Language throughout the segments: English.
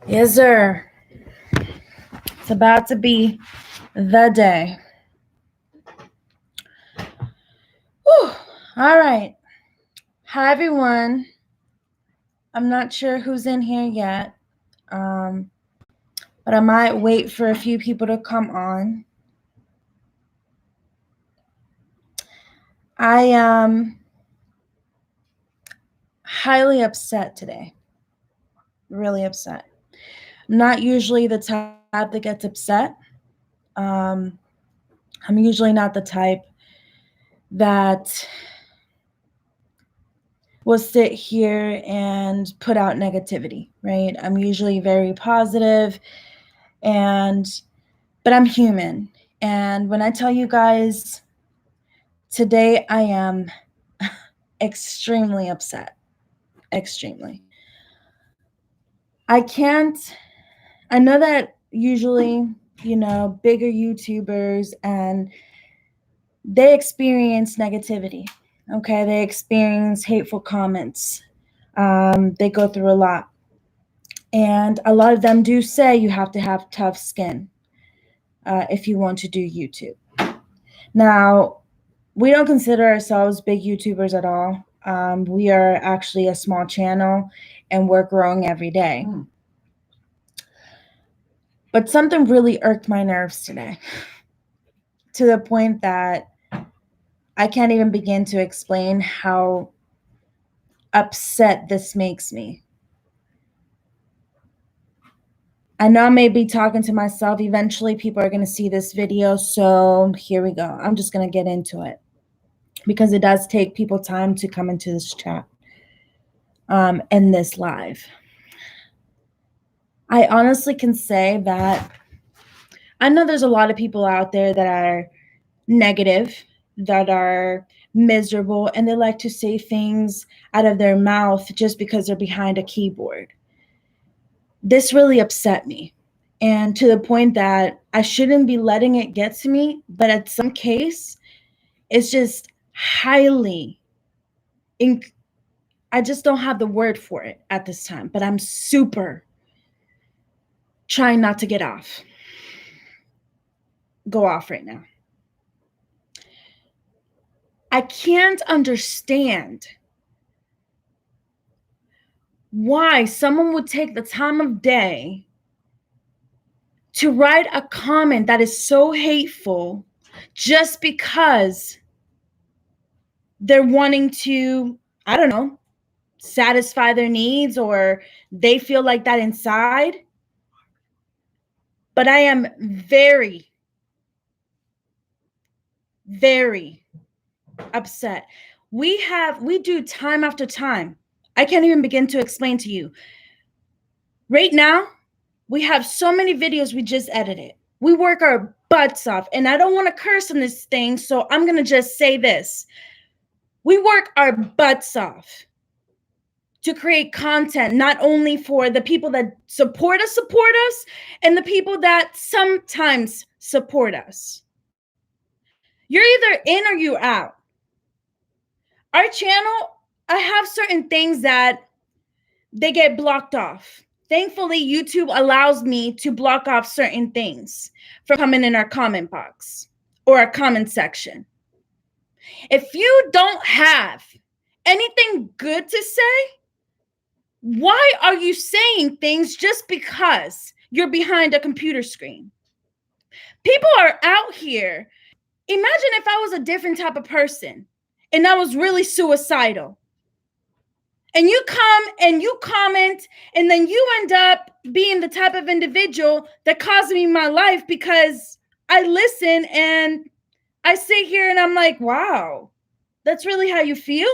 Yes, sir. It's about to be the day. Whew. All right. Hi, everyone. I'm not sure who's in here yet, but I might wait for a few people to come on. I am highly upset today. Really upset. I'm not usually the type that gets upset. I'm usually not the type that will sit here and put out negativity, right? I'm usually very positive, but I'm human. And when I tell you guys, today I am extremely upset. Extremely. I know that usually, bigger YouTubers and they experience negativity. Okay, they experience hateful comments. They go through a lot. And a lot of them do say you have to have tough skin if you want to do YouTube. Now, we don't consider ourselves big YouTubers at all. We are actually a small channel and we're growing every day. But something really irked my nerves today to the point that I can't even begin to explain how upset this makes me. I know I may be talking to myself. Eventually, people are going to see this video. So here we go. I'm just going to get into it because it does take people time to come into this chat and this live. I honestly can say that I know there's a lot of people out there that are negative, that are miserable, and they like to say things out of their mouth just because they're behind a keyboard. This really upset me. And to the point that I shouldn't be letting it get to me, but at some case, it's just highly, I just don't have the word for it at this time, but I'm super trying not to go off right now. I can't understand why someone would take the time of day to write a comment that is so hateful just because they're wanting to, I don't know, satisfy their needs or they feel like that inside. But I am very, very upset. We do time after time. I can't even begin to explain to you. Right now, we have so many videos we just edited. We work our butts off, and I don't want to curse on this thing, so I'm going to just say this. We work our butts off to create content, not only for the people that support us, and the people that sometimes support us. You're either in or you're out. Our channel, I have certain things that they get blocked off. Thankfully, YouTube allows me to block off certain things from coming in our comment box or our comment section. If you don't have anything good to say, why are you saying things just because you're behind a computer screen? People are out here. Imagine if I was a different type of person and I was really suicidal. And you come and you comment, and then you end up being the type of individual that cost me my life because I listen and I sit here and I'm like, wow, that's really how you feel?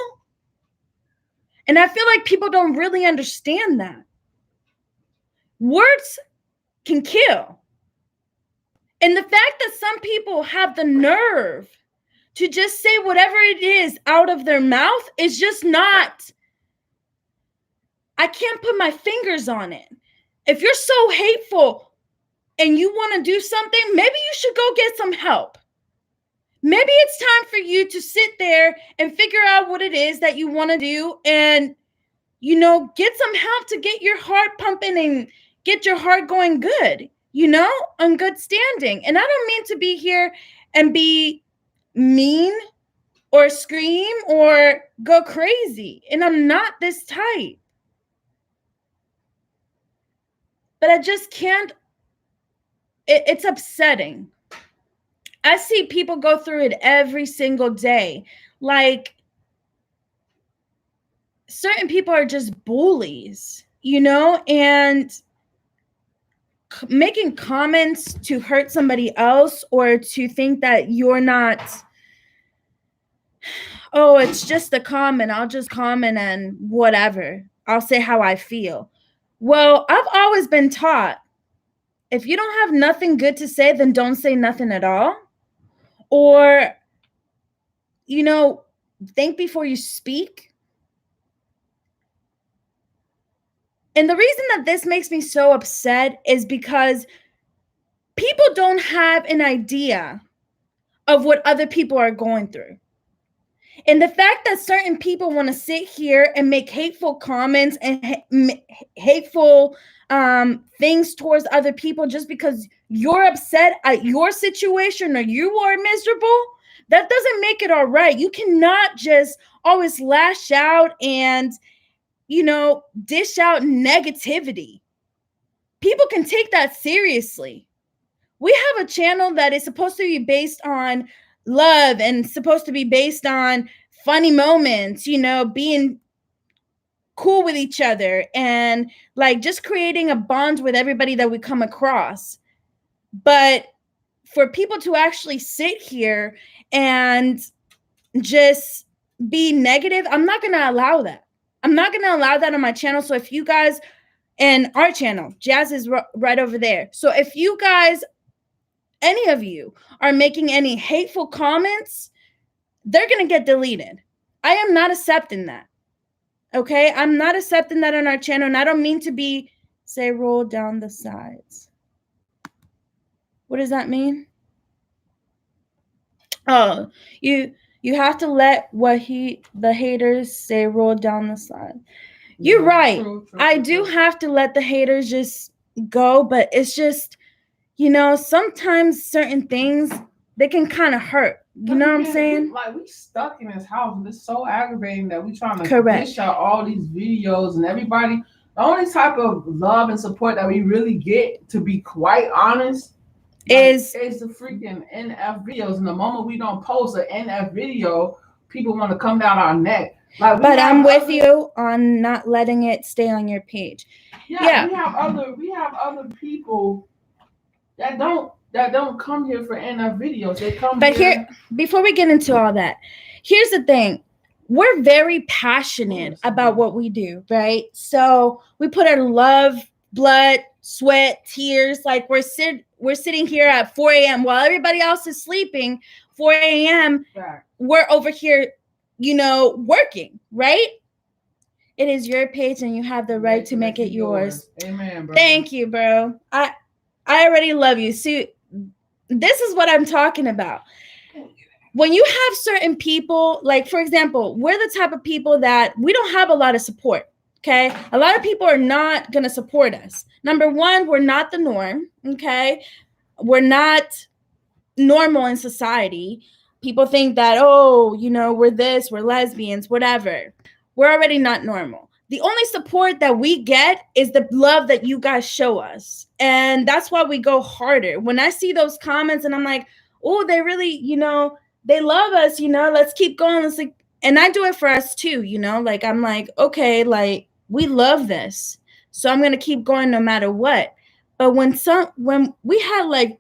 And I feel like people don't really understand that. Words can kill. And the fact that some people have the nerve to just say whatever it is out of their mouth is just not, I can't put my fingers on it. If you're so hateful and you want to do something, maybe you should go get some help. Maybe it's time for you to sit there and figure out what it is that you want to do and, get some help to get your heart pumping and get your heart going good, on good standing. And I don't mean to be here and be mean or scream or go crazy. And I'm not this type. But I just can't. It's upsetting. I see people go through it every single day. Like, certain people are just bullies, and making comments to hurt somebody else or to think that you're not, oh, it's just a comment. I'll just comment and whatever. I'll say how I feel. Well, I've always been taught, if you don't have nothing good to say, then don't say nothing at all. Or, think before you speak. And the reason that this makes me so upset is because people don't have an idea of what other people are going through. And the fact that certain people want to sit here and make hateful comments and hateful things towards other people just because you're upset at your situation or you are miserable, that doesn't make it all right. You cannot just always lash out and, dish out negativity. People can take that seriously. We have a channel that is supposed to be based on love and supposed to be based on funny moments, being cool with each other and like just creating a bond with everybody that we come across. But for people to actually sit here and just be negative, I'm not going to allow that. I'm not going to allow that on my channel. So if you guys, and our channel, Jazz is right over there. So if you guys, any of you are making any hateful comments, they're going to get deleted. I am not accepting that. Okay? I'm not accepting that on our channel. And I don't mean to say roll down the sides. What does that mean? Oh, you have to let the haters say roll down the side. You're right. True. I do have to let the haters just go, but it's just, sometimes certain things, they can kind of hurt. You know what I'm saying? We stuck in this house, and it's so aggravating that we trying to dish out all these videos and everybody. The only type of love and support that we really get, to be quite honest, is the freaking NF videos. And the moment we don't post an NF video, people want to come down our neck. But I'm with you on not letting it stay on your page. Yeah. We have other people that don't come here for NF videos. They come but here before we get into all that, here's the thing. We're very passionate about what we do, right? So we put our love, blood, sweat, tears. Like we're sitting here at 4 a.m. while everybody else is sleeping. 4 a.m. Right. We're over here, working, right? It is your page and you have the right to make it yours. Amen, bro. Thank you, bro. I already love you. See, this is what I'm talking about. When you have certain people, like, for example, we're the type of people that we don't have a lot of support, okay? A lot of people are not going to support us. Number one, we're not the norm, okay? We're not normal in society. People think that, we're this, we're lesbians, whatever. We're already not normal. The only support that we get is the love that you guys show us. And that's why we go harder. When I see those comments and I'm like, oh, they really, they love us, let's keep going. And I do it for us too, like, I'm like, okay, like, we love this. So I'm going to keep going no matter what. But when we had like,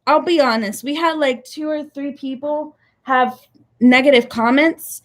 I'll be honest, we had like 2 or 3 people have negative comments.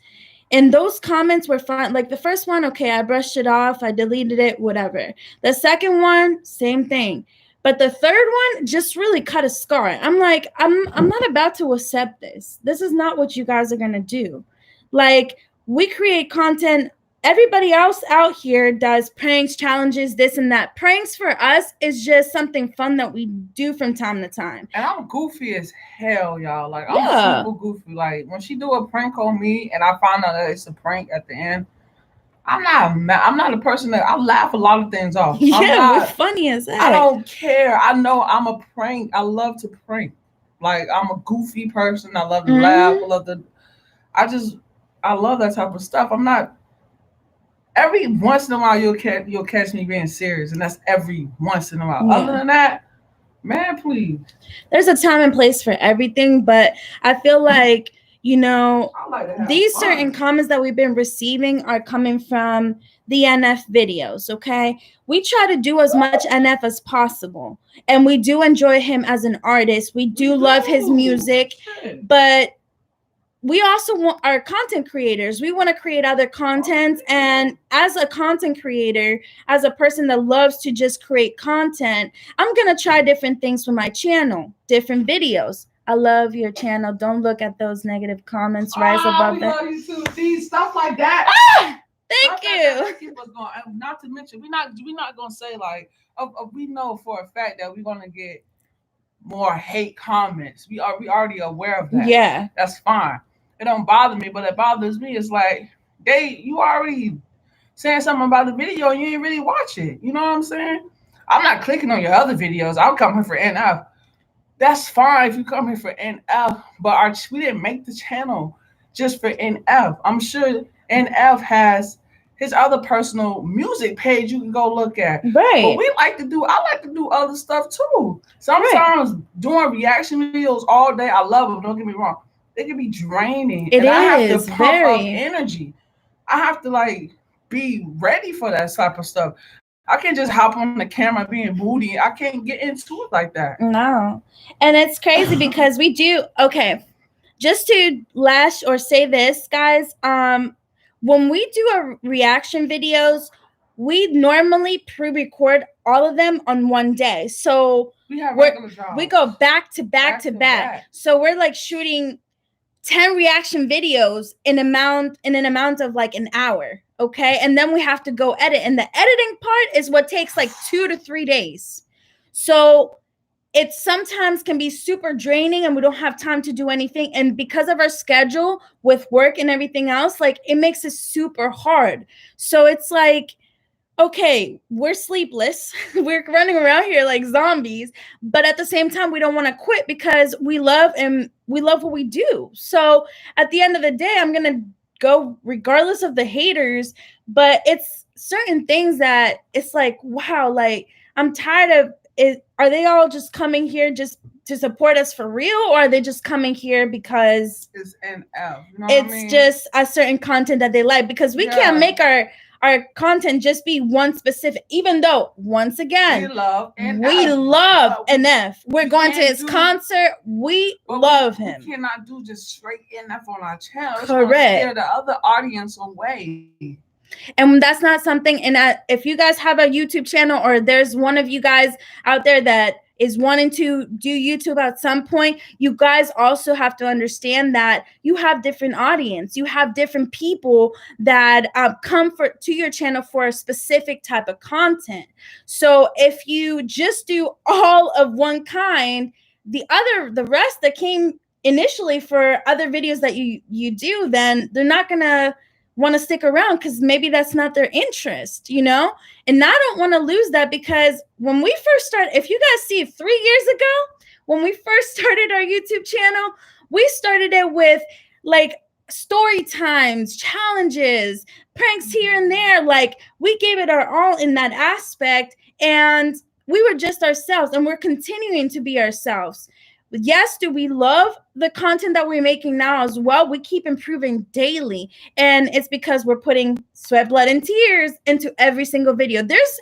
And those comments were fine. Like the first one, okay, I brushed it off. I deleted it, whatever. The second one, same thing. But the third one just really cut a scar. I'm like, I'm not about to accept this. This is not what you guys are going to do. Like, we create content everybody else out here does pranks, challenges, this and that. Pranks for us is just something fun that we do from time to time. And I'm goofy as hell, y'all. Like, I'm super goofy. Like, when she do a prank on me and I find out that it's a prank at the end, I'm not a person that I laugh a lot of things off. We're funny as heck. I don't care. I know I'm a prank. I love to prank. Like, I'm a goofy person. I love to laugh. I love that type of stuff. I'm not. Every once in a while you'll catch me being serious, and that's every once in a while. Yeah. Other than that, man, please. There's a time and place for everything, but I feel like, these certain comments that we've been receiving are coming from the NF videos, okay? We try to do as much NF as possible, and we do enjoy him as an artist. We do love his music, but we also want our content creators. We want to create other content. And as a content creator, as a person that loves to just create content, I'm going to try different things for my channel, different videos. I love your channel. Don't look at those negative comments. Rise above that. We love you too. See, stuff like that. Thank you. Not to mention, we're not going to say like, we know for a fact that we're going to get more hate comments. We already aware of that. Yeah. That's fine. It don't bother me, but it bothers me. It's like you already saying something about the video and you ain't really watch it. You know what I'm saying? I'm not clicking on your other videos. I'll come here for NF. That's fine if you come here for NF, but we didn't make the channel just for NF. I'm sure NF has his other personal music page you can go look at. Right. But I like to do other stuff too. Sometimes doing reaction videos all day, I love them. Don't get me wrong. They can be draining. I have to pump up energy. I have to be ready for that type of stuff. I can't just hop on the camera being booty. I can't get into it like that. No. And it's crazy because we do, okay, just to lash or say this, guys, when we do our reaction videos, we normally pre-record all of them on one day. So we go back to back. So we're shooting 10 reaction videos in an amount of an hour, okay? And then we have to go edit. And the editing part is what takes 2 to 3 days. So it sometimes can be super draining and we don't have time to do anything. And because of our schedule with work and everything else, it makes it super hard. So it's okay, we're sleepless. We're running around here like zombies, but at the same time, we don't want to quit because we love what we do. So at the end of the day, I'm going to go regardless of the haters, but it's certain things that it's wow, I'm tired of it. Are they all just coming here just to support us for real, or are they just coming here because it's NF? You know it's just a certain content that they like? Because we can't make our content just be one specific, even though once again we love NF. We're going to his concert. We love him. We cannot do just straight NF on our channel. It's correct. Scare the other audience away. And that's not something. And if you guys have a YouTube channel, or there's one of you guys out there that is wanting to do YouTube at some point, you guys also have to understand that you have different audience. You have different people that come to your channel for a specific type of content. So if you just do all of one kind, the rest that came initially for other videos that you do, then they're not gonna want to stick around because maybe that's not their interest, And I don't want to lose that, because when we first started, if you guys see 3 years ago, when we first started our YouTube channel, we started it with story times, challenges, pranks here and there. We gave it our all in that aspect, and we were just ourselves, and we're continuing to be ourselves. Yes, do we love the content that we're making now as well? We keep improving daily, and it's because we're putting sweat, blood, and tears into every single video. There's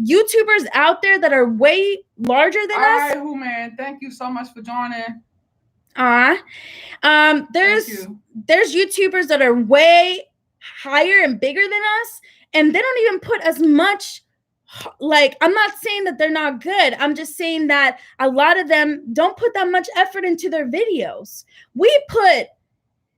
YouTubers out there that are way larger than us. All right, who man? Thank you so much for joining. There's YouTubers that are way higher and bigger than us, and they don't even put as much. I'm not saying that they're not good. I'm just saying that a lot of them don't put that much effort into their videos. We put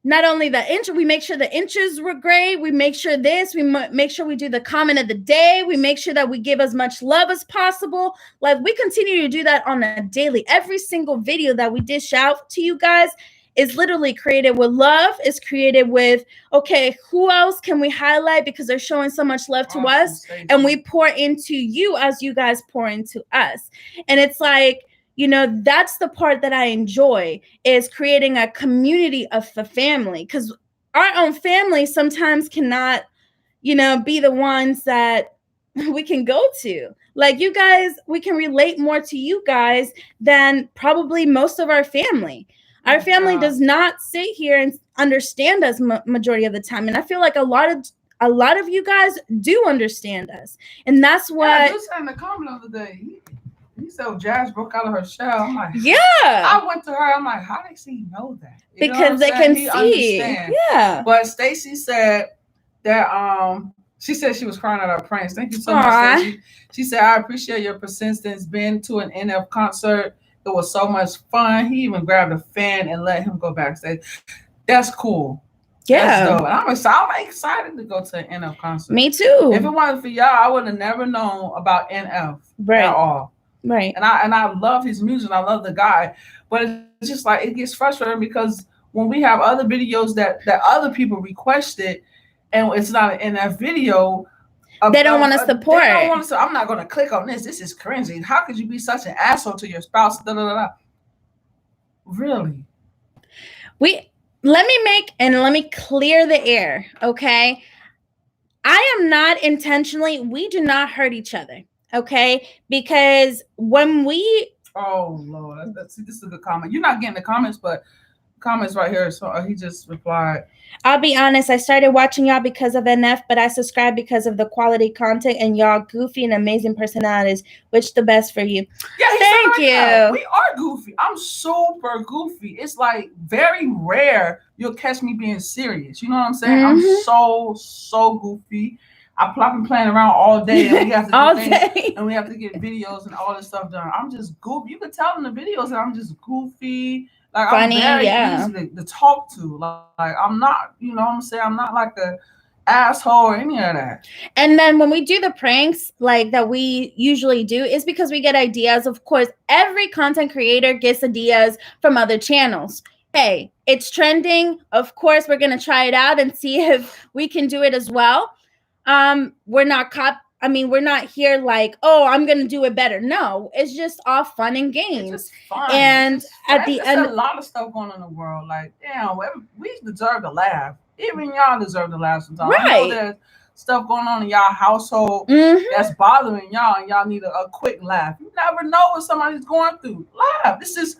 not only the intro, we make sure the intros were great. We make sure make sure we do the comment of the day. We make sure that we give as much love as possible. Like, we continue to do that on a daily. Every single video that we dish out to you guys is literally created with love, is created with, okay, who else can we highlight because they're showing so much love to us, and we pour into you as you guys pour into us. And it's like, you know, that's the part that I enjoy, is creating a community of the family, because our own family sometimes cannot, you know, be the ones that we can go to. Like, you guys, we can relate more to you guys than probably most of our family. Our family does not sit here and understand us majority of the time, and I feel like a lot of you guys do understand us, and that's what. I just had in the comment the other day. He said Jazz broke out of her shell. I'm like, yeah. I went to her. I'm like, how does he know that? You because they can see. Understand. Yeah. But Stacy said that she said she was crying at our pranks. Thank you so much, Stacy. She said, I appreciate your persistence. Been to an NF concert. It was so much fun. He even grabbed a fan and let him go backstage. That's cool. Yeah. That's dope. And I'm excited to go to an NF concert. Me too. If it wasn't for y'all, I would have never known about NF at all. Right. And I love his music. I love the guy. But it's just like, it gets frustrating because when we have other videos that other people requested and it's not an NF video, they don't want to support. They don't want to. I'm not going to click on this. This is cringy. How could you be such an asshole to your spouse? Da, da, da, da. Really? Let me clear the air, okay? I am not intentionally. We do not hurt each other, okay? Because when we. Oh Lord, this is a good comment. You're not getting the comments, but comments right here. So he just replied. I'll be honest, I started watching y'all because of NF, but I subscribe because of the quality content and y'all goofy and amazing personalities. Which the best for you? Yeah, thank you. That. We are goofy. I'm super goofy. It's like very rare you'll catch me being serious. You know what I'm saying? Mm-hmm. I'm so goofy. I've been playing around all day, and we have to all day, and we have to get videos and all this stuff done. I'm just goofy. You can tell in the videos that I'm just goofy. Like, funny, I'm very easy to talk to. Like, I'm not, you know what I'm saying? I'm not like a asshole or any of that. And then when we do the pranks, like that we usually do, is because we get ideas. Of course, every content creator gets ideas from other channels. Hey, it's trending. Of course, we're going to try it out and see if we can do it as well. We're not here like, oh, I'm going to do it better. No, it's just all fun and games. It's just fun. And at the end, there's a lot of stuff going on in the world. Like, damn, we deserve to laugh. Even y'all deserve to laugh sometimes. Right. I know there's stuff going on in y'all household that's bothering y'all, and y'all need a quick laugh. You never know what somebody's going through. Laugh. This is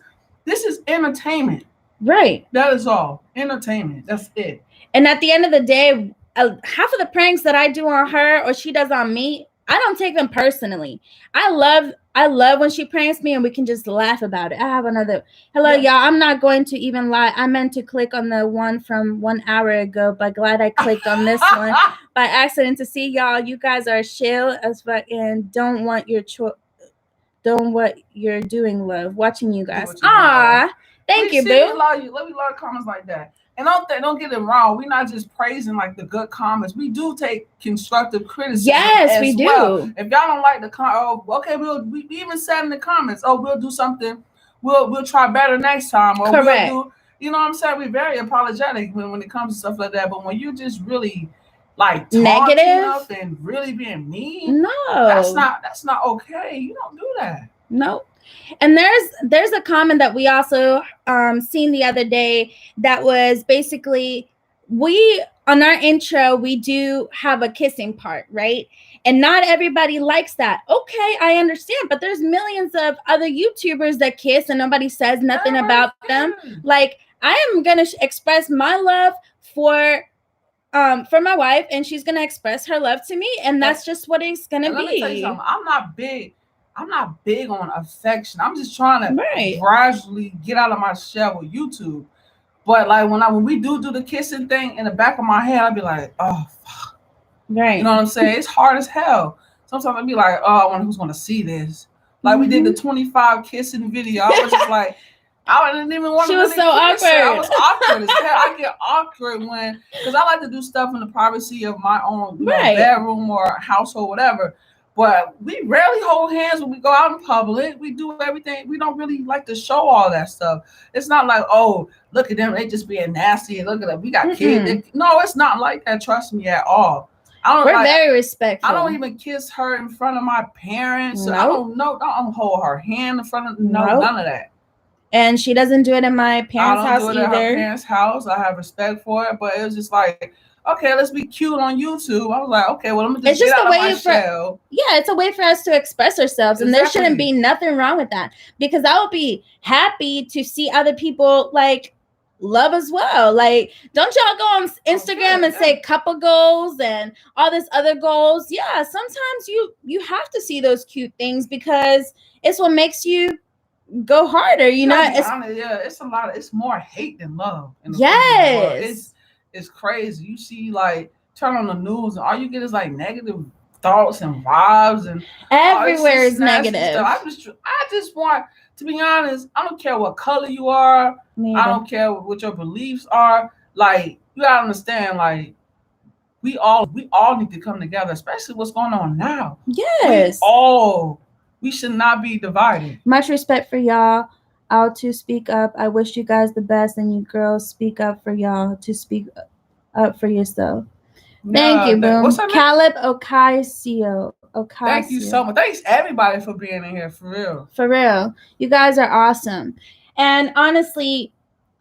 entertainment. Right. That is all. Entertainment. That's it. And at the end of the day, half of the pranks that I do on her or she does on me, I don't take them personally. I love when she pranks me and we can just laugh about it. I have another. Hello, y'all. I'm not going to even lie. I meant to click on the one from 1 hour ago, but glad I clicked on this one by accident to see y'all. You guys are chill as fuck and don't what you're doing, love. Watching you guys. Thank you, boo. Let me love comments like that. And don't get it wrong. We're not just praising like the good comments. We do take constructive criticism. Yes, we do. Well. If y'all don't like the okay, we even said in the comments, we'll do something. We'll try better next time. Or correct. We'll do, you know what I'm saying? We're very apologetic when it comes to stuff like that. But when you just really like negative and really being mean, no, that's not okay. You don't do that. No. And there's a comment that we also seen the other day that was basically, we on our intro we do have a kissing part, right? And not everybody likes that. Okay, I understand, but there's millions of other YouTubers that kiss and nobody says nothing about them. Like, I am gonna express my love for my wife, and she's gonna express her love to me, and that's just what it's gonna be. Let me tell you something. I'm not big on affection. I'm just trying to gradually get out of my shell with YouTube. But like when we do the kissing thing, in the back of my head, I'd be like, oh, fuck. Right. You know what I'm saying? It's hard as hell. Sometimes I'd be like, oh, I wonder who's going to see this. Like we did the 25 kissing video. I was just like, I didn't even want to. She was so awkward. I was awkward as hell. I get awkward because I like to do stuff in the privacy of my own bedroom or household, whatever. But we rarely hold hands when we go out in public. We do everything. We don't really like to show all that stuff. It's not like, oh, look at them. They just being nasty. And look at them. We got kids. No, it's not like that. Trust me at all. We're very respectful. I don't even kiss her in front of my parents. Nope. I don't hold her hand in front of none of that. And she doesn't do it in my parents' house either. I don't do it at her parents' house. I have respect for it, but it was just like, okay, let's be cute on YouTube. I was like, okay, well, I'm gonna just get out of my shell. Yeah, it's a way for us to express ourselves, and there shouldn't be nothing wrong with that, because I would be happy to see other people like love as well. Like, don't y'all go on Instagram and say couple goals and all this other goals? Yeah, sometimes you have to see those cute things because it's what makes you go harder. You know, it's a lot. It's more hate than love. Yes. It's crazy. You see, like, turn on the news and all you get is like negative thoughts and vibes, and everywhere is negative. I just want to be honest. I don't care what color you are. I don't care what your beliefs are. Like, you gotta understand, like, we all need to come together, especially what's going on now. Yes. We should not be divided. Much respect for y'all. I'll to speak up. I wish you guys the best, and you girls speak up for y'all to speak up for yourself. Thank you, Boom. What's her name? Caleb Ocasio. Thank you so much. Thanks everybody for being in here, for real. For real. You guys are awesome. And honestly,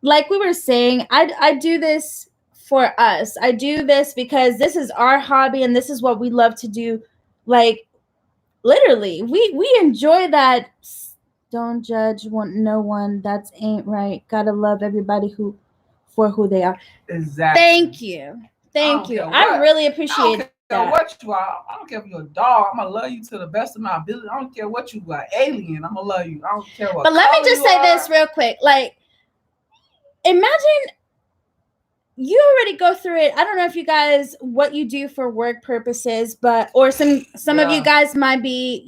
like we were saying, I do this for us. I do this because this is our hobby and this is what we love to do. Like, literally, we enjoy that. Don't judge no one. That ain't right. Gotta love everybody for who they are. Exactly. Thank you. I really appreciate that. What you are. I don't care if you're a dog. I'm gonna love you to the best of my ability. I don't care what you are. Alien. I'm gonna love you. I don't care what. But let me just say this real quick. Like, imagine you already go through it. I don't know if you guys, what you do for work purposes, or some of you guys might be,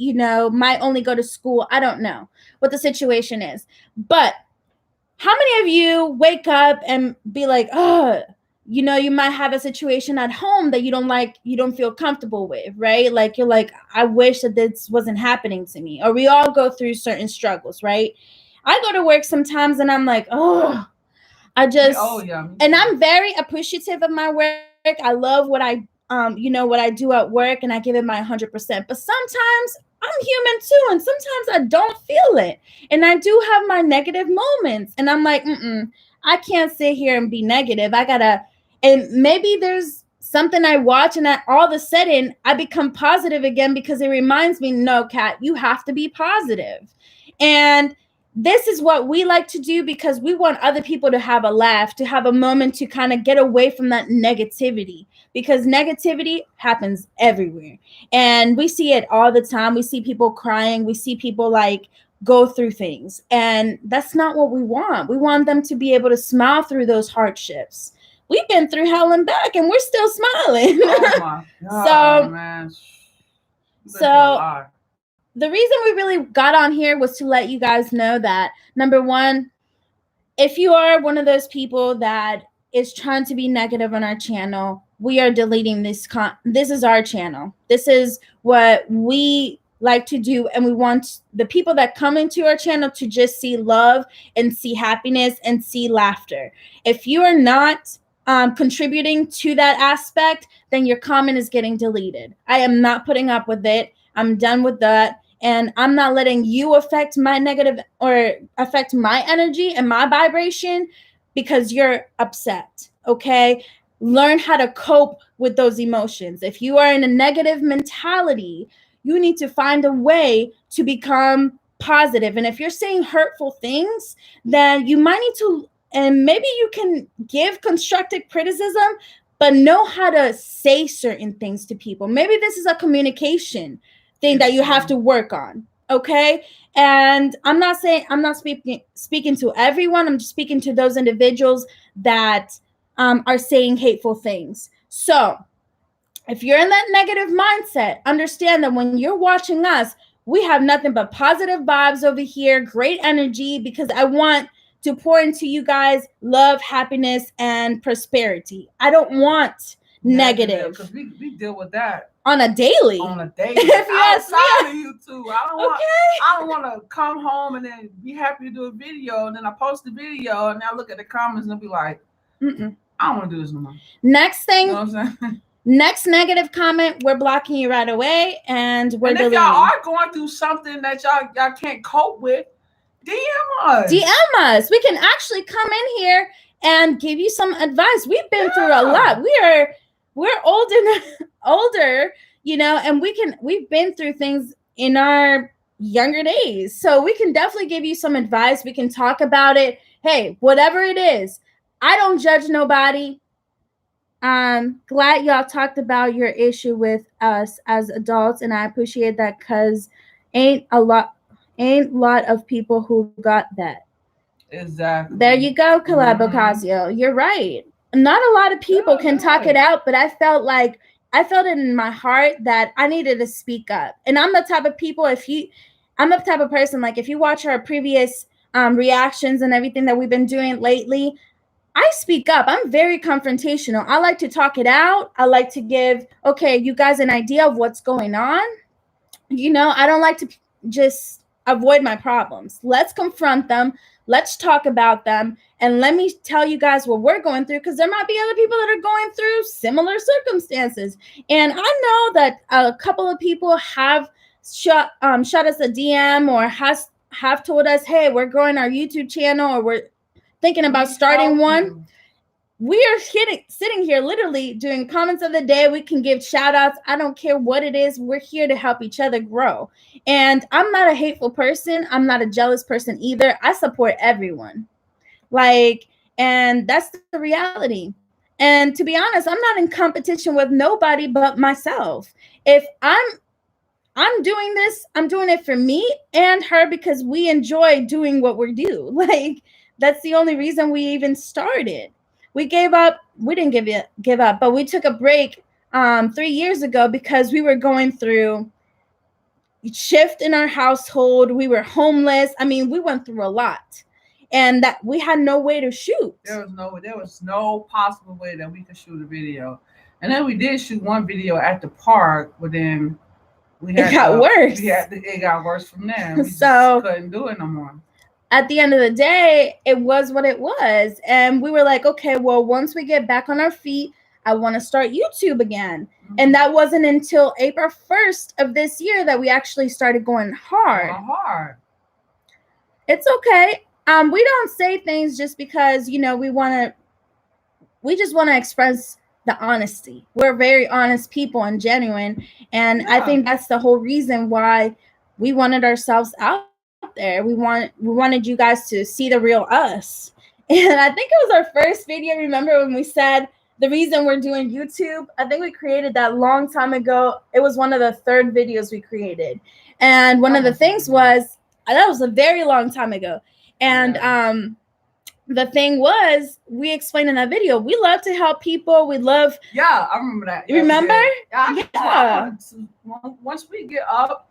might only go to school. I don't know what the situation is. But how many of you wake up and be like, oh, you might have a situation at home that you don't feel comfortable with, right? Like, you're like, I wish that this wasn't happening to me. Or we all go through certain struggles, right? I go to work sometimes and I'm like, oh, and I'm very appreciative of my work. I love what I do at work, and I give it my 100%. But sometimes I'm human too, and sometimes I don't feel it. And I do have my negative moments. And I'm like, I can't sit here and be negative. And maybe there's something I watch, and all of a sudden I become positive again because it reminds me, no, Kat, you have to be positive. And this is what we like to do because we want other people to have a laugh, to have a moment to kind of get away from that negativity, because negativity happens everywhere. And we see it all the time. We see people crying. We see people like go through things. And that's not what we want. We want them to be able to smile through those hardships. We've been through hell and back, and we're still smiling. Oh my God, man. So the reason we really got on here was to let you guys know that, number one, if you are one of those people that is trying to be negative on our channel, we are deleting this. This is our channel. This is what we like to do, and we want the people that come into our channel to just see love and see happiness and see laughter. If you are not contributing to that aspect, then your comment is getting deleted. I am not putting up with it. I'm done with that. And I'm not letting you affect my negative or affect my energy and my vibration because you're upset. Okay. Learn how to cope with those emotions. If you are in a negative mentality, you need to find a way to become positive. And if you're saying hurtful things, then you might need to, and maybe you can give constructive criticism, but know how to say certain things to people. Maybe this is a communication thing that you have to work on. Okay. And I'm not speaking to everyone. I'm just speaking to those individuals that are saying hateful things. So if you're in that negative mindset, understand that when you're watching us, we have nothing but positive vibes over here, great energy, because I want to pour into you guys love, happiness, and prosperity. I don't want negative. Because we deal with that on a daily. If you outside of YouTube, I don't want to come home and then be happy to do a video, and then I post the video, and I look at the comments and I'll be like, I don't want to do this no more. Next thing, you know what I'm saying? Next negative comment, we're blocking you right away, and we're deleting. If y'all are going through something that y'all can't cope with, DM us. DM us. We can actually come in here and give you some advice. We've been through a lot. We're older, you know, and we've been through things in our younger days. So we can definitely give you some advice. We can talk about it. Hey, whatever it is, I don't judge nobody. Glad y'all talked about your issue with us as adults, and I appreciate that, because ain't a lot of people who got that. Exactly. There you go, Caleb Ocasio. You're right. Not a lot of people can talk it out, but I felt it in my heart that I needed to speak up. And I'm the type of people, I'm the type of person, like, if you watch our previous reactions and everything that we've been doing lately, I speak up. I'm very confrontational. I like to talk it out. I like to give, you guys an idea of what's going on. You know, I don't like to just avoid my problems. Let's confront them. Let's talk about them. And let me tell you guys what we're going through, because there might be other people that are going through similar circumstances. And I know that a couple of people have shot us a DM or have told us, hey, we're growing our YouTube channel, or we're thinking about starting one. We are sitting here literally doing comments of the day. We can give shout outs. I don't care what it is. We're here to help each other grow. And I'm not a hateful person. I'm not a jealous person either. I support everyone. And that's the reality. And to be honest, I'm not in competition with nobody but myself. If I'm doing this, I'm doing it for me and her, because we enjoy doing what we do. That's the only reason we even started. We gave up. We didn't give up, but we took a break 3 years ago because we were going through shift in our household. We were homeless. I mean, we went through a lot, and that we had no way to shoot. There was no possible way that we could shoot a video. And then we did shoot one video at the park, but then it got worse. It got worse from there. We just couldn't do it no more. At the end of the day, it was what it was. And we were like, okay, well, once we get back on our feet, I want to start YouTube again. Mm-hmm. And that wasn't until April 1st of this year that we actually started going hard. It's okay. We don't say things just because, you know, we just want to express the honesty. We're very honest people and genuine. And I think that's the whole reason why we wanted ourselves out there. We wanted you guys to see the real us. And I think it was our first video. Remember when we said the reason we're doing YouTube? I think we created that long time ago. It was one of the third videos we created. And one of the things was, that was a very long time ago. And the thing was, we explained in that video, we love to help people. We love. Yeah, I remember that. Remember? Yeah. Once we get up,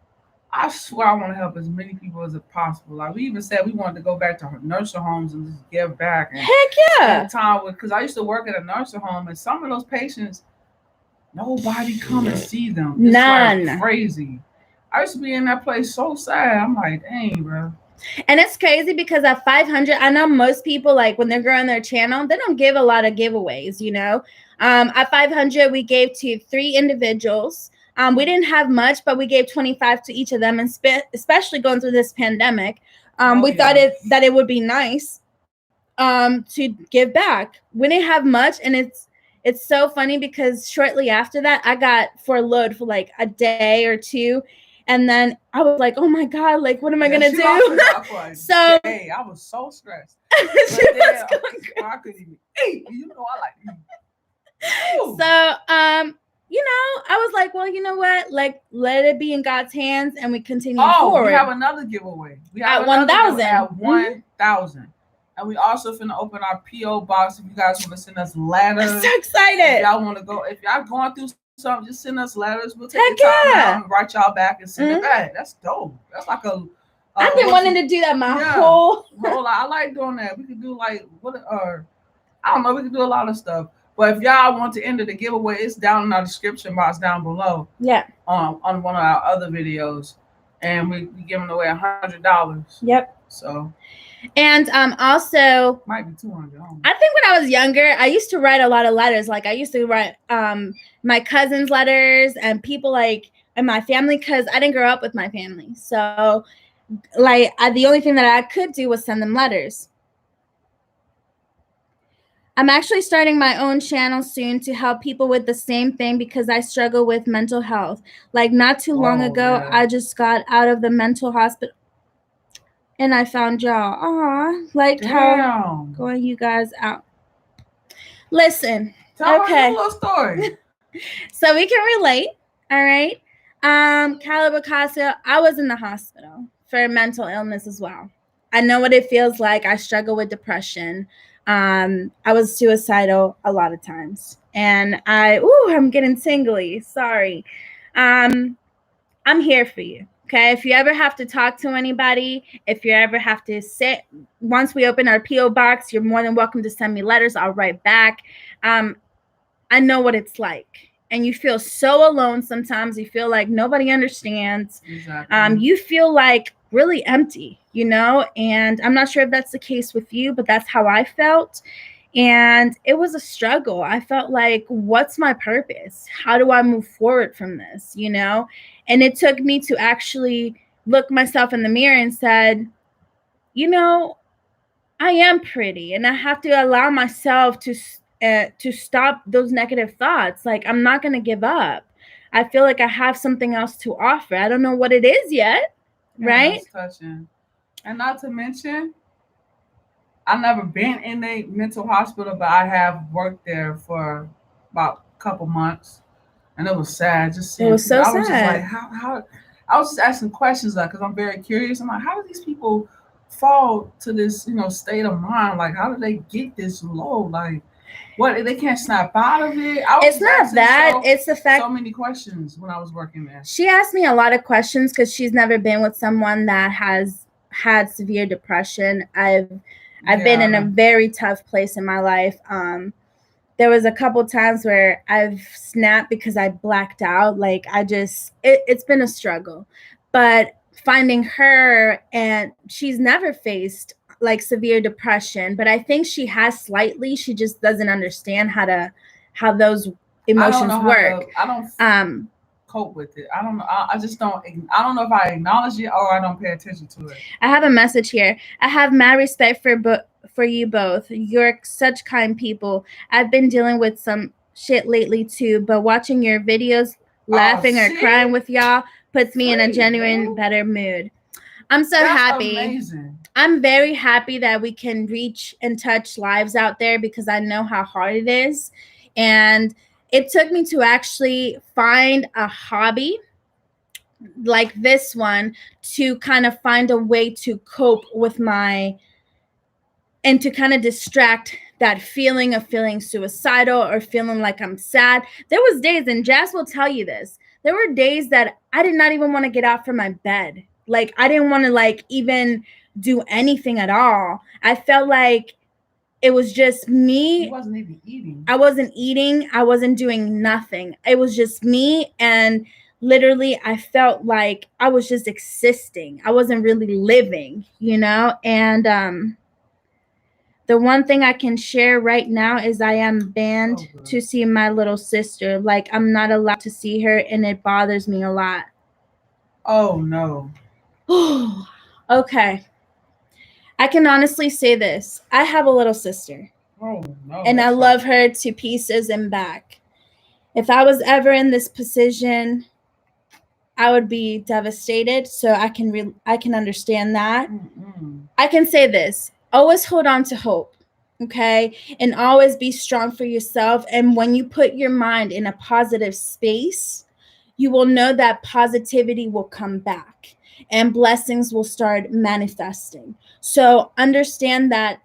I swear I want to help as many people as possible. Like, we even said we wanted to go back to nursing homes and just give back. And heck yeah. Time because I used to work at a nursing home, and some of those patients, nobody come and see them. It's none. Crazy. I used to be in that place so sad. I'm like, dang, bro. And it's crazy because at 500, I know most people, like, when they're growing their channel, they don't give a lot of giveaways, you know. At 500, we gave to 3 individuals. We didn't have much, but we gave 25 to each of them, and especially going through this pandemic, we thought that it would be nice to give back. We didn't have much, and it's so funny because shortly after that, I got furloughed for like a day or two, and then I was like, "Oh my God, like, what am I gonna do?" So hey, I was so stressed. I couldn't even eat. You know, I like to eat. So you know, I was like, well, you know what? Like, let it be in God's hands, and we continue forward. We have another giveaway. We have at 1,000. At 1,000. And we also finna open our P.O. box if you guys want to send us letters. I'm so excited. If y'all want to go, if y'all going through something, just send us letters. We'll take the time out and write y'all back and send it back. That's dope. That's like a I've been wanting to do that my whole life. I like doing that. We could do like I don't know. We could do a lot of stuff. But if y'all want to enter the giveaway, it's down in our description box down below. Yeah. On one of our other videos, and we giving away $100. Yep. So. And also might be 200. I think when I was younger, I used to write a lot of letters. Like I used to write my cousins' letters and people like in my family because I didn't grow up with my family. So like the only thing that I could do was send them letters. I'm actually starting my own channel soon to help people with the same thing because I struggle with mental health. Like not too long ago, I just got out of the mental hospital and I found y'all. Aw, liked how going you guys out. Listen, tell okay. a little story. So we can relate. All right. Calibre Casio, I was in the hospital for mental illness as well. I know what it feels like. I struggle with depression. I was suicidal a lot of times. And I'm getting tingly. Sorry. I'm here for you. Okay. If you ever have to talk to anybody, if you ever have to sit, once we open our P.O. box, you're more than welcome to send me letters. I'll write back. I know what it's like. And you feel so alone sometimes. You feel like nobody understands. Exactly. You feel like really empty, you know? And I'm not sure if that's the case with you, but that's how I felt. And it was a struggle. I felt like, what's my purpose? How do I move forward from this, you know? And it took me to actually look myself in the mirror and said, you know, I am pretty and I have to allow myself to stop those negative thoughts. Like, I'm not going to give up. I feel like I have something else to offer. I don't know what it is yet. Right? That's touching. And not to mention, I've never been in a mental hospital, but I have worked there for about a couple months. And it was sad. Just seeing it was so I sad. was just like, how I was just asking questions like, because I'm very curious. I'm like, how do these people fall to this, state of mind? Like, how do they get this low? Like, what, they can't snap out of it? It's not that. It's the fact. So many questions when I was working there. She asked me a lot of questions because she's never been with someone that has had severe depression. I've been in a very tough place in my life. There was a couple times where I've snapped because I blacked out. Like it's been a struggle, but finding her, and she's never faced like severe depression, but I think she has slightly. She just doesn't understand how those emotions work. I don't cope with it. I don't know. I just don't. I don't know if I acknowledge it or I don't pay attention to it. I have a message here. I have mad respect for you both. You're such kind people. I've been dealing with some shit lately too, but watching your videos, laughing or crying with y'all puts me in a genuine better mood. I'm so happy. Amazing. I'm very happy that we can reach and touch lives out there because I know how hard it is. And it took me to actually find a hobby like this one to kind of find a way to cope with and to kind of distract that feeling of feeling suicidal or feeling like I'm sad. There was days, and Jazz will tell you this, there were days that I did not even want to get out from my bed. Like I didn't want to like even do anything at all. I felt like it was just me. You wasn't even eating. I wasn't eating. I wasn't doing nothing. It was just me. And literally, I felt like I was just existing. I wasn't really living, you know? And the one thing I can share right now is I am banned to see my little sister. Like, I'm not allowed to see her, and it bothers me a lot. Oh, no. Okay. I can honestly say this. I have a little sister. Oh, no. And I love her to pieces and back. If I was ever in this position, I would be devastated. So I can understand that. Mm-mm. I can say this. Always hold on to hope. Okay? And always be strong for yourself. And when you put your mind in a positive space, you will know that positivity will come back and blessings will start manifesting. So understand that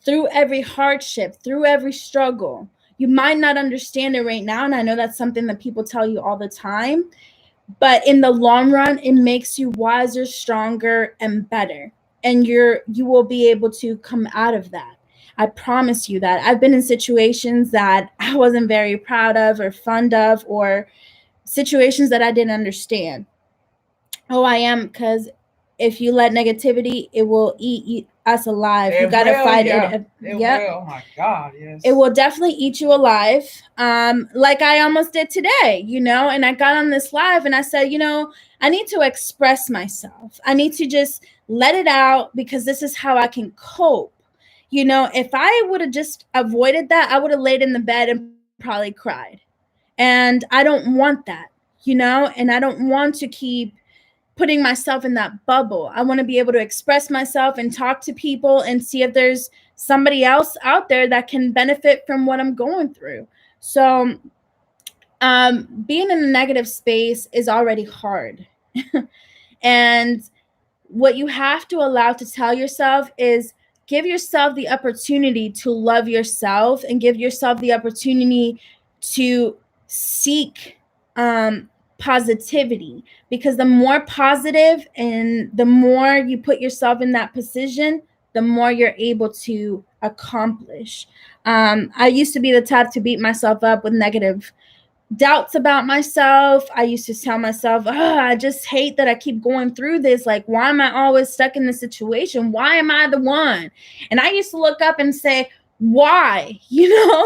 through every hardship, through every struggle, you might not understand it right now. And I know that's something that people tell you all the time, But in the long run, it makes you wiser, stronger, and better. And you will be able to come out of that. I promise you that. I've been in situations that I wasn't very proud of or fond of, or situations that I didn't understand. Oh, I am, because if you let negativity, it will eat us alive. You gotta fight it. It will. Oh my God, yes. It will definitely eat you alive. Like I almost did today, and I got on this live and I said, I need to express myself. I need to just let it out, because this is how I can cope. If I would have just avoided that, I would have laid in the bed and probably cried. And I don't want that, and I don't want to keep putting myself in that bubble. I want to be able to express myself and talk to people and see if there's somebody else out there that can benefit from what I'm going through. So, being in a negative space is already hard. And what you have to allow to tell yourself is, give yourself the opportunity to love yourself, and give yourself the opportunity to seek positivity, because the more positive and the more you put yourself in that position, the more you're able to accomplish. I used to be the type to beat myself up with negative doubts about myself. I used to tell myself, I just hate that I keep going through this. Like, why am I always stuck in this situation? Why am I the one? And I used to look up and say, why?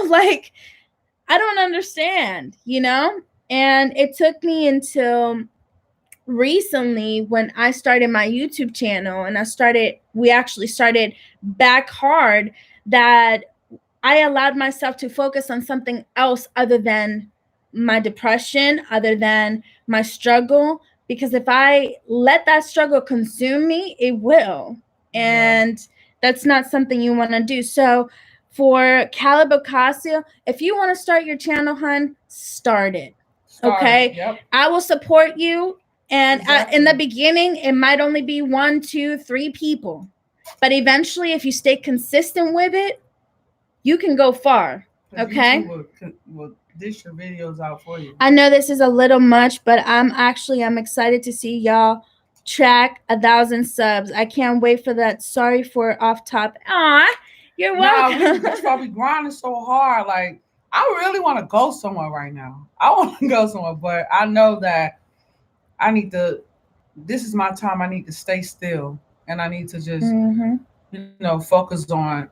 Like, I don't understand, And it took me until recently, when I started my YouTube channel and we actually started back hard, that I allowed myself to focus on something else other than my depression, other than my struggle. Because if I let that struggle consume me, it will. And that's not something you want to do. So for Caleb Ocasio, if you want to start your channel, hun, start it. Okay? Yep. I will support you. And in the beginning, it might only be 1, 2, 3 people. But eventually, if you stay consistent with it, you can go far. Okay? YouTube will dish your videos out for you. I know this is a little much, but I'm excited to see y'all track 1,000 subs. I can't wait for that. Sorry for off top. Aw, you're welcome. That's why we grinding so hard. Like, I really want to go somewhere right now. I want to go somewhere, but I know that this is my time. I need to stay still, and I need to just, focus on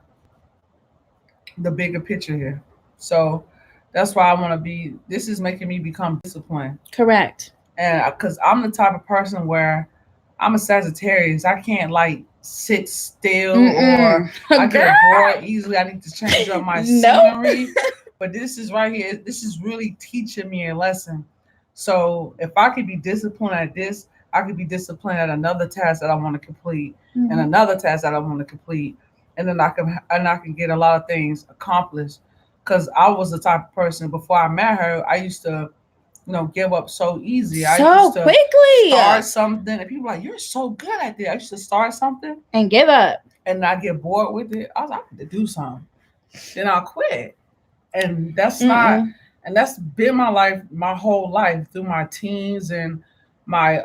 the bigger picture here. So that's why I want to this is making me become disciplined. Correct. And because I'm the type of person where I'm a Sagittarius, I can't like sit still or I get bored easily. I need to change up my scenery. But this is right here. This is really teaching me a lesson. So if I could be disciplined at this, I could be disciplined at another task that I want to complete and another task that I want to complete. And then I can get a lot of things accomplished. Because I was the type of person, before I met her, I used to, give up so easy. I used to quickly start something, and people were like, "You're so good at that." I used to start something and give up, and I get bored with it. I was like, I need to do something. Then I'll quit, and that's not. And that's been my life, my whole life, through my teens and my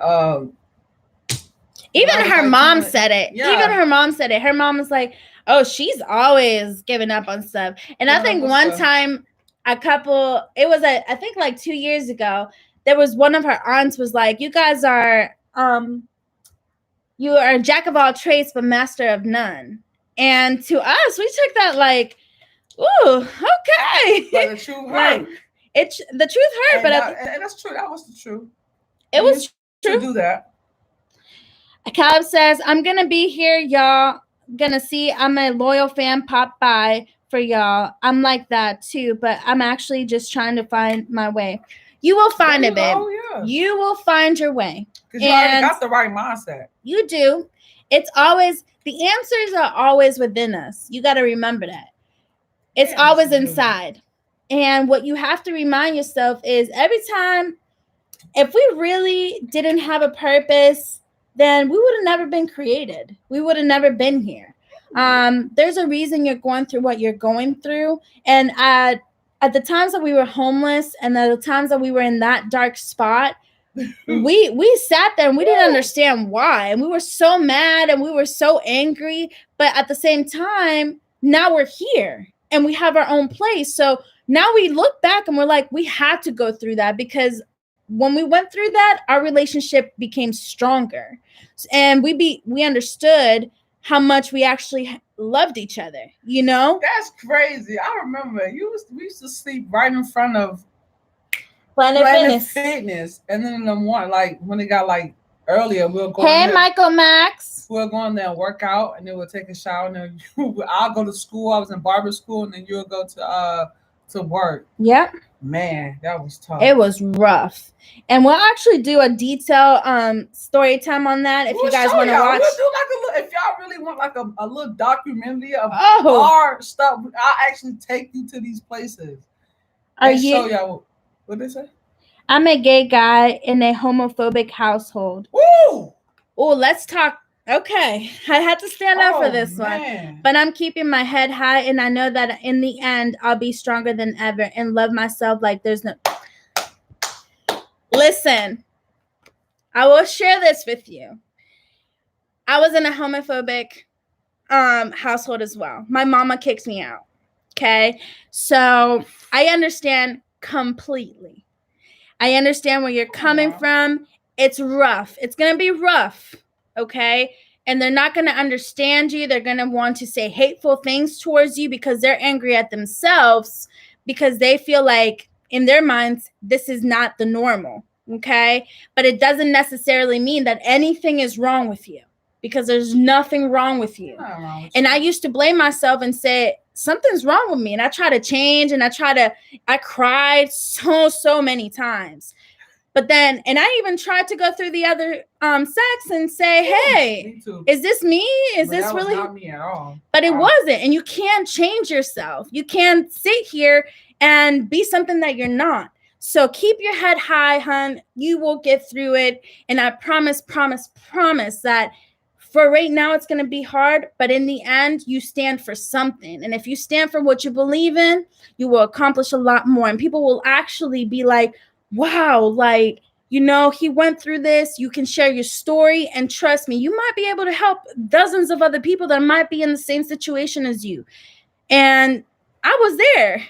even her mom said it. Yeah. Even her mom said it. Her mom was like, "Oh, she's always giving up on stuff." And I think one time, it was I think like 2 years ago, there was one of her aunts was like, "You guys are you are a jack of all trades but master of none." And to us, we took that like, "Ooh, okay." But the truth hurt. The truth hurt, but and that's true. That was the truth. It was true to do that. Caleb says, "I'm gonna be here, y'all. Gonna see. I'm a loyal fan. Pop by for y'all. I'm like that too, but I'm actually just trying to find my way." You will find it, babe. Yeah. You will find your way. Because you already got the right mindset. You do. It's always, the answers are always within us. You got to remember that. It's always inside. And what you have to remind yourself is, every time, if we really didn't have a purpose, then we would have never been created. We would have never been here. There's a reason you're going through what you're going through. And at the times that we were homeless and at the times that we were in that dark spot, we sat there and we didn't understand why, and we were so mad and we were so angry, but at the same time, now we're here and we have our own place. So now we look back and we're like, we had to go through that, because when we went through that, our relationship became stronger, and we understood how much we actually loved each other. That's crazy. I remember we used to sleep right in front of Planet Fitness, and then in the morning, like when it got like earlier, we'll go. Hey, Michael Max. We'll go in there and work out, and then we'll take a shower, and then I'll go to school. I was in barber school, and then you'll go to work. Yep. Man, that was tough. It was rough. And we'll actually do a detailed story time on that if you guys want to watch. We'll do like a little, if y'all really want like a little documentary of our stuff, I'll actually take you to these places. Show y'all what they say. I'm a gay guy in a homophobic household. Ooh! Oh, let's talk. Okay, I had to stand up for this one, but I'm keeping my head high, and I know that in the end, I'll be stronger than ever and love myself like there's no... Listen, I will share this with you. I was in a homophobic household as well. My mama kicked me out, okay? So I understand completely. I understand where you're coming from. It's rough. It's going to be rough. Okay. And they're not going to understand you. They're going to want to say hateful things towards you because they're angry at themselves, because they feel like in their minds, this is not the normal. Okay. But it doesn't necessarily mean that anything is wrong with you, because there's nothing wrong with you. And I used to blame myself and say, something's wrong with me. And I try to change, and I cried so many times. But then, and I even tried to go through the other sex and say, hey, is this me? Is this really? Not me at all. But it wasn't. And you can't change yourself. You can't sit here and be something that you're not. So keep your head high, hon. You will get through it. And I promise that for right now, it's going to be hard. But in the end, you stand for something. And if you stand for what you believe in, you will accomplish a lot more. And people will actually be like, wow, like, he went through this. You can share your story, and trust me, you might be able to help dozens of other people that might be in the same situation as you. And I was there.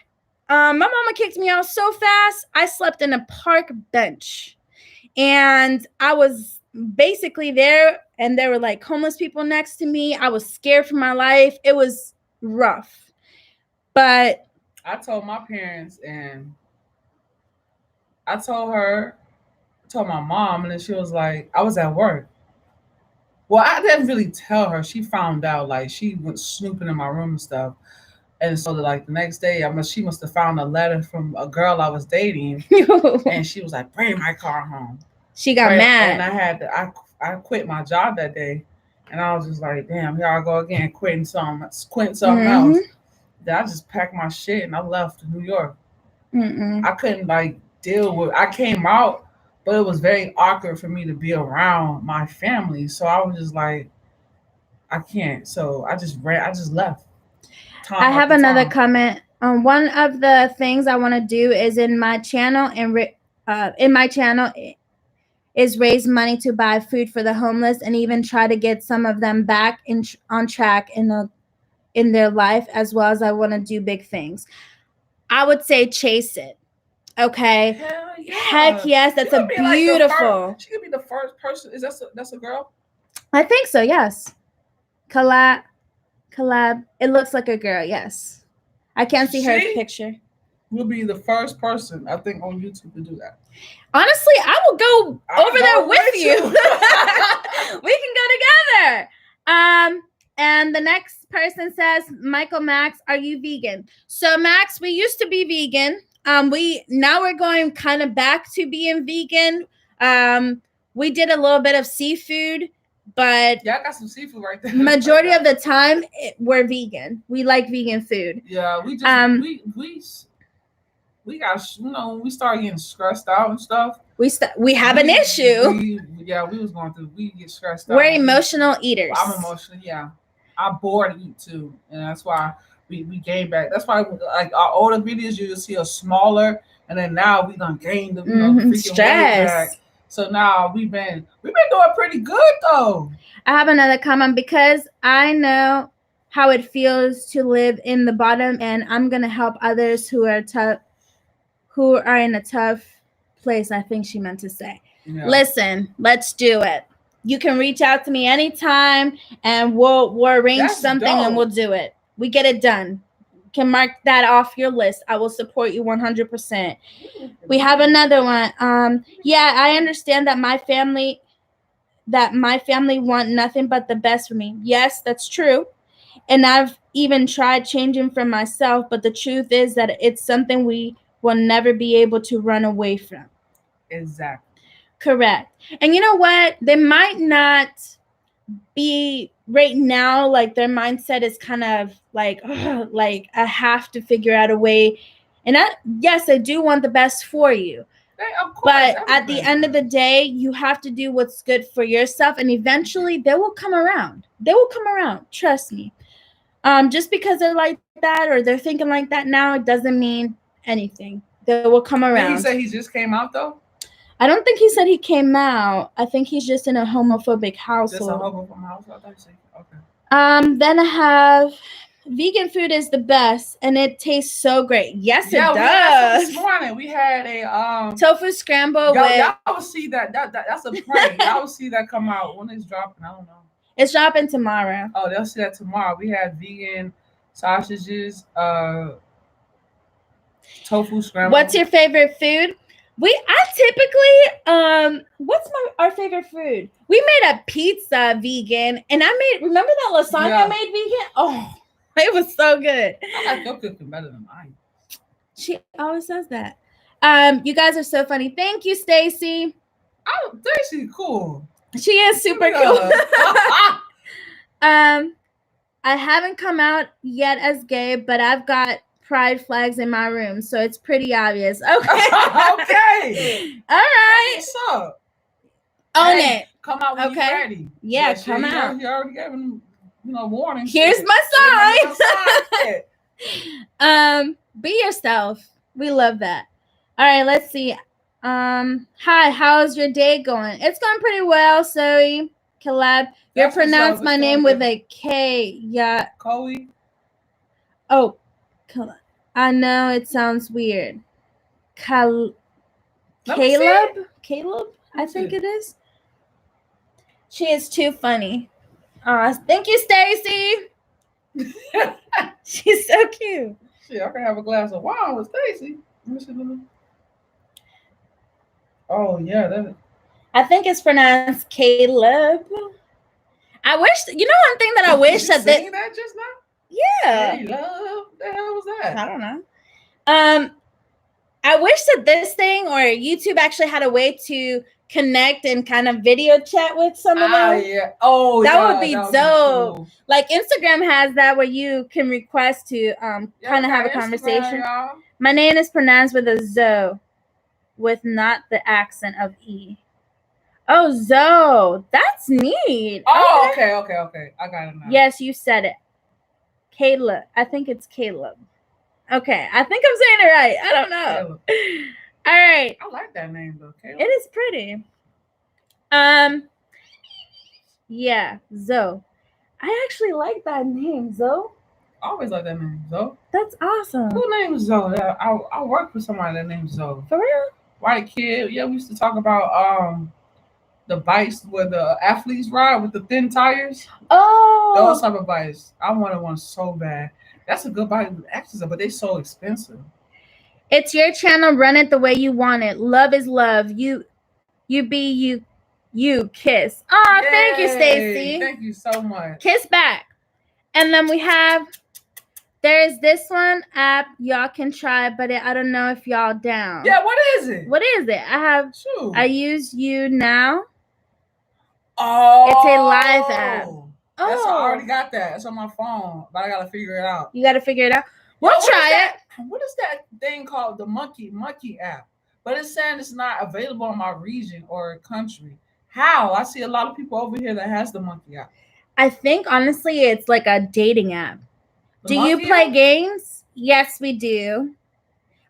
My mama kicked me out so fast. I slept in a park bench, and I was basically there, and there were like homeless people next to me. I was scared for my life. It was rough. But I told my parents, and I told my mom, and then she was like, I was at work. Well, I didn't really tell her. She found out, like, she went snooping in my room and stuff. And so, like, the next day, she must have found a letter from a girl I was dating. And she was like, bring my car home. She got mad. And I quit my job that day. And I was just like, damn, here I go again, quitting something else. Then I just packed my shit and I left New York. I couldn't, like, deal with. I came out, but it was very awkward for me to be around my family. So I was just like, I can't. So I just left. I have another comment. One of the things I want to do is in my channel is raise money to buy food for the homeless, and even try to get some of them back on track in their life, as well as I want to do big things. I would say chase it. Okay. Hell yeah. Heck yes, that's a beautiful. She could be the first person. That's a girl? I think so. Yes. Collab. It looks like a girl. Yes. I can't see her picture. Will be the first person, I think, on YouTube to do that. Honestly, I will go over there with you. We can go together. And the next person says, Michael Max, are you vegan? So Max, we used to be vegan. Now we're going kind of back to being vegan. We did a little bit of seafood, but yeah, I got some seafood right there. Majority of the time, we're vegan. We like vegan food. Yeah, we just we got, we started getting stressed out and stuff. We have an issue. We was going through. We get stressed out. We're emotional eaters. I'm emotional. Yeah, I bored eat too, and that's why we gained back. That's why, like, our older videos, you see us smaller, and then now we done gained the freaking stress. weight back. So now we've been doing pretty good though. I have another comment because I know how it feels to live in the bottom, and I'm gonna help others who are in a tough place. I think she meant to say. Yeah. Listen, let's do it. You can reach out to me anytime, and we'll arrange something, and we'll do it. We get it done. Can mark that off your list. I will support you 100%. We have another one. Yeah, I understand that my family want nothing but the best for me. Yes, that's true. And I've even tried changing from myself, but the truth is that it's something we will never be able to run away from. Exactly. Correct. And you know what? They might not be right now, like their mindset is kind of like I have to figure out a way. And yes, I do want the best for you. Of course, but at the end of the day, you have to do what's good for yourself, and eventually they will come around. They will come around. Trust me. Just because they're like that or they're thinking like that now, it doesn't mean anything. They will come around. Did he say he just came out though? I don't think he said he came out. I think he's just in a homophobic household. Just a homophobic household? Okay. Then I have vegan food is the best, and it tastes so great. Yes, it does. Had this morning we had a tofu scramble. Y'all will see that that's a prank. Y'all will see that come out when it's dropping. I don't know. It's dropping tomorrow. Oh, they'll see that tomorrow. We had vegan sausages, tofu scramble. What's your favorite food? I typically what's our favorite food? We made a pizza vegan, and remember that lasagna I made vegan? Oh, it was so good. I like your cooking better than mine. She always says that. You guys are so funny. Thank you, Stacy. Oh, Stacy, cool. She is super cool. I haven't come out yet as gay, but I've got pride flags in my room, so it's pretty obvious. Okay. Okay. All right. What's up? Own it. Come out when you're ready. Yeah, come out. You already gave him, warning. Here's my sign. Be yourself. We love that. All right, let's see. Hi, how's your day going? It's going pretty well, Zoe. Caleb. You pronounce my name with a K. Yeah. Chloe. Oh, I know it sounds weird. Caleb? Caleb, I think it is. She is too funny. Thank you, Stacy. She's so cute. Shit, I can have a glass of wine with Stacy. Oh yeah, I think it's pronounced Caleb. I wish, one thing that I wish that that just now. Yeah. Caleb, the hell was that? I don't know. I wish that this thing or YouTube actually had a way to connect and kind of video chat with some of them. Yeah. Oh, that would be dope. Cool. Like Instagram has that where you can request to kind of have a conversation. Y'all. My name is pronounced with a Z, with not the accent of E. Oh, Zoe, that's neat. Oh, okay. I got it now. Yes, you said it. Caleb. I think it's Caleb. Okay, I think I'm saying it right. I don't know. Caleb. All right. I like that name though, Caleb. It is pretty. Yeah, Zoe. I actually like that name, Zoe. I always like that name, Zoe. That's awesome. Who named Zoe? I worked with somebody that named Zoe. For real? White kid. Yeah, we used to talk about the bikes where the athletes ride with the thin tires. Oh, those type of bikes. I wanted one so bad. That's a good bike with access, but they're so expensive. It's your channel. Run it the way you want it. Love is love. You be you. You kiss. Oh, thank you, Stacy. Thank you so much. Kiss back. And then we have. There's this one app y'all can try, but I don't know if y'all down. Yeah, what is it? I use You Now. Oh, it's a live app. I already got that. It's on my phone, but I gotta figure it out. You gotta figure it out. We'll try it. What is that thing called? The Monkey app. But it's saying it's not available in my region or country. How? I see a lot of people over here that has the Monkey app. I think honestly, it's like a dating app. Do you play games? Yes, we do.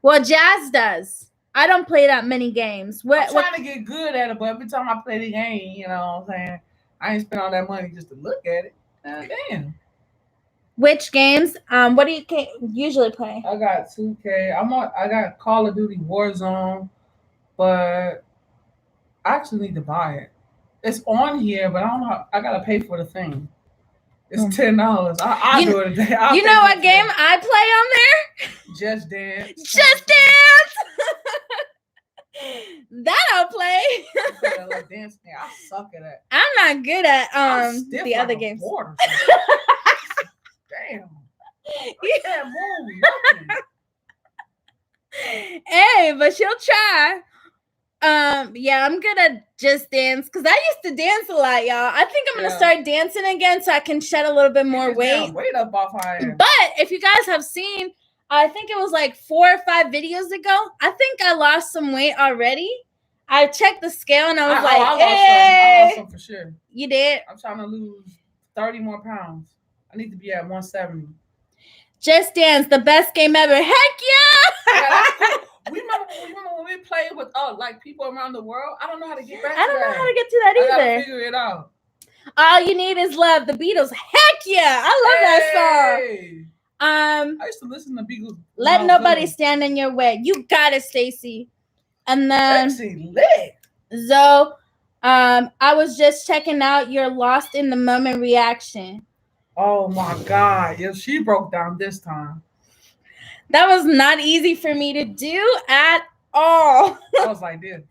Well, Jazz does. I don't play that many games. I'm trying to get good at it, but every time I play the game, you know what I'm saying, I ain't spend all that money just to look at it. Damn. Which games? What do you usually play? I got 2K. I got Call of Duty Warzone, but I actually need to buy it. It's on here, but I don't know. I gotta pay for the thing. It's $10. I'll do it a day. You know what game I play on there? Just Dance. Just Dance. That I'll play. Like dance thing. I suck at that. I'm not good at the other games. Damn. You can't move. Hey, but she'll try. Yeah, I'm gonna Just Dance because I used to dance a lot, y'all. I think I'm gonna start dancing again so I can shed a little bit more weight. Weight up off higher. But if you guys have seen, I think it was like 4 or 5 videos ago. I think I lost some weight already. I checked the scale and I was I lost some for sure. You did? I'm trying to lose 30 more pounds. I need to be at 170. Just Dance, the best game ever. Heck yeah! Remember when we played with like people around the world? I don't know how to get back to that. I don't know how to get to that either. I gotta figure it out. All You Need Is Love, the Beatles. Heck yeah! I love that song. I used to listen to Beatles. Let Nobody Stand in Your Way. You got it, Stacy. And then lit. Zoe, I was just checking out your Lost in the Moment reaction. Oh my God. Yeah, she broke down this time. That was not easy for me to do at all. I was like this.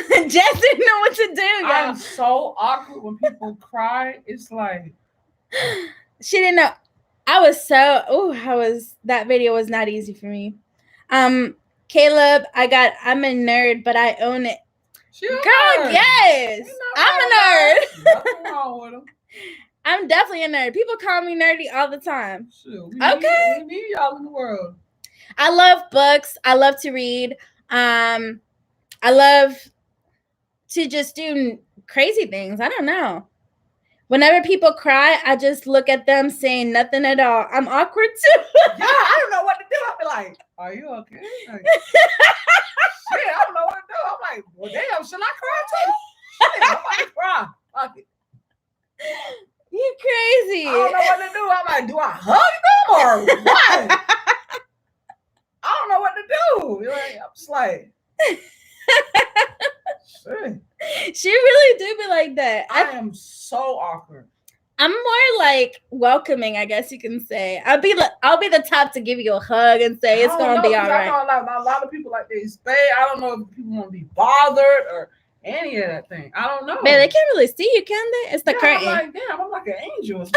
Jess didn't know what to do, y'all. I'm so awkward when people cry. It's like she didn't know. That video was not easy for me. Caleb, I'm a nerd, but I own it. Girl, yes. I'm a nerd. Nothing wrong with them. I'm definitely a nerd. People call me nerdy all the time. Sure, we need y'all in the world. I love books. I love to read. I love to just do crazy things. I don't know. Whenever people cry, I just look at them saying nothing at all. I'm awkward too. Yeah, I don't know what to do. I'll be like, are you okay? Like, shit, I don't know what to do. I'm like, well, damn, should I cry too? Shit, I'm about to cry. Fuck it. You crazy. I don't know what to do. I'm like, do I hug them or what? I don't know what to do. Like, I'm just like, shit. She really do be like that. I am so awkward. I'm more like welcoming, I guess you can say. I'll be the top to give you a hug and say it's gonna be all right. I know a lot of people like they stay. I don't know if people want to be bothered or any of that thing. I don't know. Man, they can't really see you, can they? It's the curtain. I'm like, damn, I'm like an angel.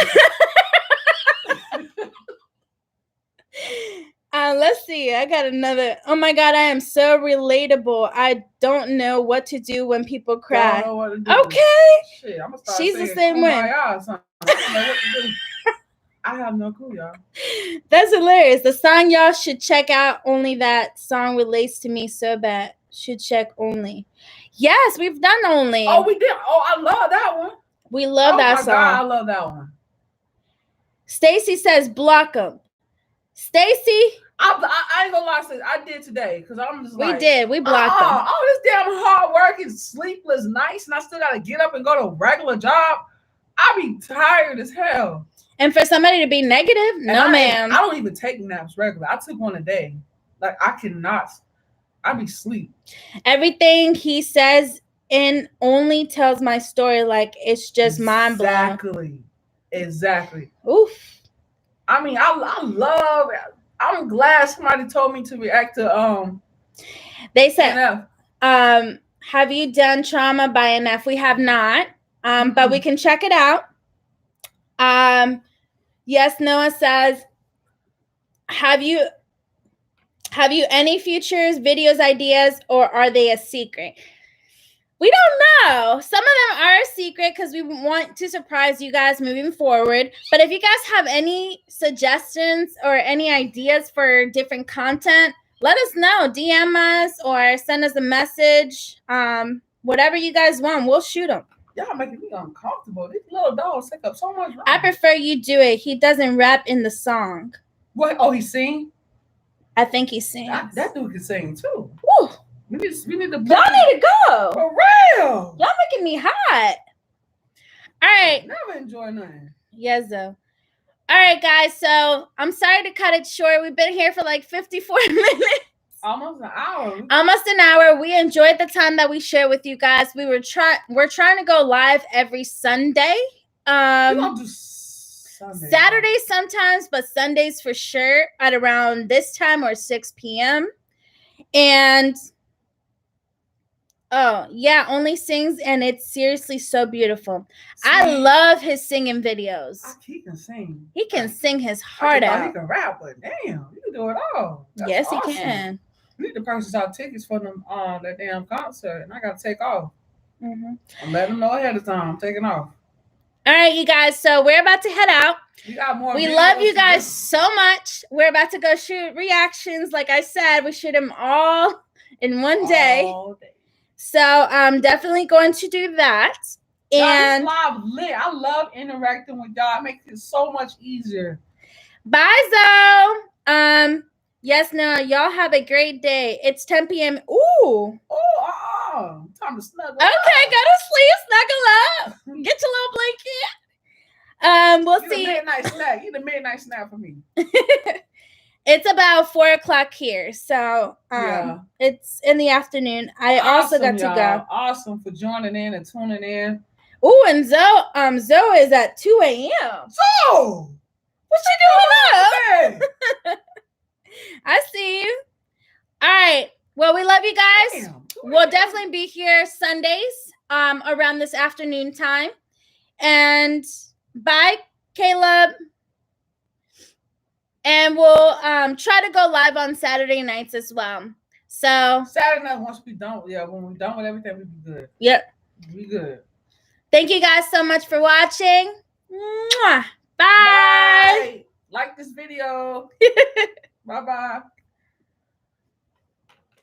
Let's see. I got another. Oh my God, I am so relatable. I don't know what to do when people cry. Don't know what to do. Okay. Shit, I'm gonna start She's the same way. I don't know what to do. I have no clue, y'all. That's hilarious. The song y'all should check out. Only That song relates to me so bad. Should check Only. Yes, we've done Only. Oh, we did. Oh, I love that one. We love that song. God, I love that one. Stacy says block them. Stacy, I ain't gonna lie, I did today because I'm just like, we blocked them. All this damn hard work and sleepless nights, and I still gotta get up and go to a regular job. I be tired as hell. And for somebody to be negative, no, ma'am. I don't even take naps regular. I took one a day. Like I cannot. I be sleep. Everything he says in Only tells my story like it's just mind blowing. Exactly. Oof. I mean, I love it. I'm glad somebody told me to react to They said have you done Trauma by NF? We have not. But we can check it out. Yes, Noah says, have you any futures, videos, ideas, or are they a secret? We don't know. Some of them are a secret because we want to surprise you guys moving forward. But if you guys have any suggestions or any ideas for different content, let us know. DM us or send us a message. Whatever you guys want, we'll shoot them. Y'all making me uncomfortable. These little dogs take up so much room. I prefer you do it. He doesn't rap in the song. What? Oh, he sing? I think he sings. That dude can sing too. Woo. We need to. Y'all need to go. For real. Y'all making me hot. All right. Never enjoy nothing. Yes, though. All right, guys. So I'm sorry to cut it short. We've been here for like 54 minutes. Almost an hour. Almost an hour. We enjoyed the time that we shared with you guys. We're trying to go live every Sunday. We don't do Sunday. Saturdays sometimes, but Sundays for sure at around this time or 6 p.m. And oh yeah, only sings, and it's seriously so beautiful. I love his singing videos. He can sing. He can sing his heart out. He can rap, but damn, you can do it all. Yes, awesome. He can. We need to purchase our tickets for them that damn concert, and I gotta take off. And let them know ahead of time. I'm taking off. All right, you guys. So we're about to head out. We got more. We love you guys so much. We're about to go shoot reactions. Like I said, we shoot them all in one day. All day. So I'm definitely going to do that. And live lit. I love interacting with y'all. It makes it so much easier. Bye, Zoe. Yes, no, y'all have a great day. It's 10 p.m. Ooh. Time to snuggle. Okay, up. go to sleep, snuggle up. Get your little blanket. We'll see. Midnight snack. Eat a midnight snack for me. It's about 4:00 here, so it's in the afternoon. I also got to go. Awesome for joining in and tuning in. Ooh, and Zoe is at 2 a.m. So what you doing up? I see you. All right. Well, we love you guys. We'll definitely be here Sundays around this afternoon time. And bye, Caleb. And we'll try to go live on Saturday nights as well. So Saturday night, once we done, when we're done with everything, we'll be good. Yep. We good. Thank you guys so much for watching. Mwah. Bye. Bye. Like this video. Bye-bye.